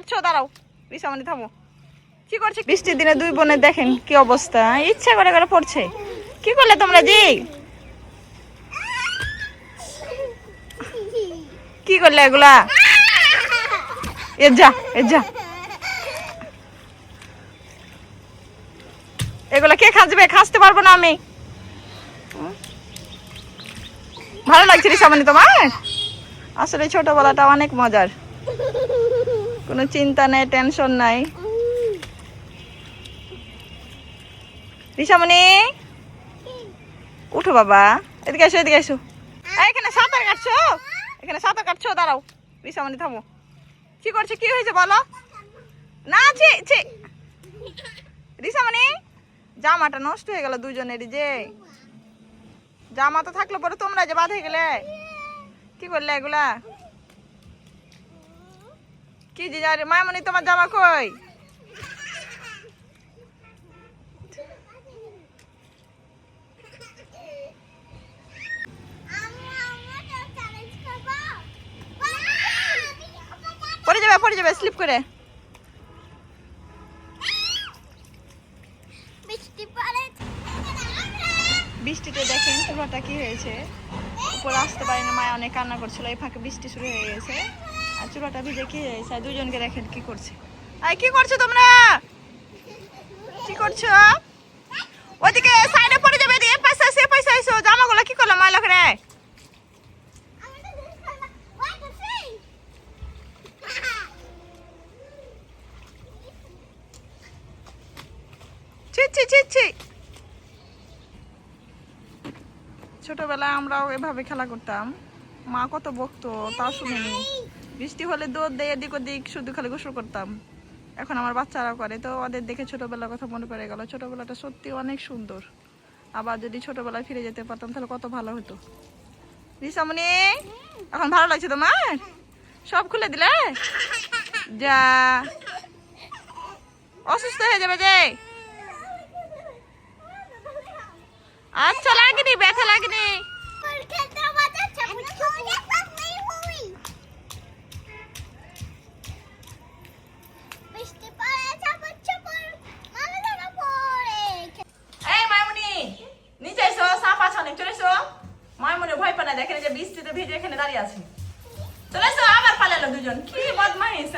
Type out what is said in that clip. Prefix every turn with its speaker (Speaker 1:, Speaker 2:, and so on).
Speaker 1: কাটছো, দাঁড়াও রিসামণি থামো। কি করছে? বৃষ্টির দিনে দুই বোনে দেখেন কি অবস্থা, ইচ্ছা করে করে পড়ছে। কি করলে তোমরা জি? কি করলে এগুলা? এ যা এগুলা কে খাজবে? খাসতে পারবো না আমি। ভালো লাগছে রিসামণি তোমার? আসলে ছোটবেলাটা অনেক মজার, কোনো চিন্তা নেই, টেনশন নাই। রিসামণি উঠো বাবা, এদিকে এসো, এদিকে এসো। এখানে সাঁতার কাটছো, এখানে সাঁতার কাটছো, দাঁড়াও রিসামণি থামো। কি করছে? কি হয়েছে বলো? না ছি রিসামণি, জামাটা নষ্ট হয়ে গেল দুজনেরই। যে জামা তো থাকলো, পরে তোমরা যে বাঁধে গেলে। কি করলে এগুলা? কি যে মায়ামণি, তোমার জামা কই? পড়ে যাবে স্লিপ করে। বৃষ্টিতে দেখেন চুলাটা কি হয়েছে, উপরে আসতে পারি না, মায়া অনেক কান্না করছিল। এই ফাঁকে বৃষ্টি শুরু হয়ে গেছে আর চুলাটা ভিজে কি হয়েছে। আর দুজনকে দেখেন কি করছে। কি করছো তোমরা? কি করছো? ওইদিকে সাইডে পড়ে যাবে, এদিকে পয়সা এসো। জামাগুলো কি করলাম ময়লা করে? ছি। ছোটবেলায় আমরাও এভাবে খেলা করতাম, মা কত বকতো তাও শুনিনি। বৃষ্টি হলে দৌড় দিয়ে এদিক ওদিক শুধু খালি গোসল করতাম। এখন আমার বাচ্চারাও করে, তো ওদের দেখে ছোটবেলার কথা মনে পড়ে গেল। ছোটবেলাটা সত্যি অনেক সুন্দর। আবার যদি ছোটবেলায় ফিরে যেতে পারতাম তাহলে কত ভালো হতো। রিসামণি, এখন ভালো লাগছে তোমার? সব খুলে দিলে? যা, অসুস্থ হয়ে যাবে যে। আচ্ছা, লাগেনি, ব্যথা লাগেনি। নিচে এসো, সাপ আছে অনেক, চলে এসো। মামুনি ভয় পায় না, দেখেন যে বৃষ্টিতে ভিজে এখানে দাঁড়িয়ে আছে। চলে এসো, আবার পালালো দুজন। কি বদমাইশ!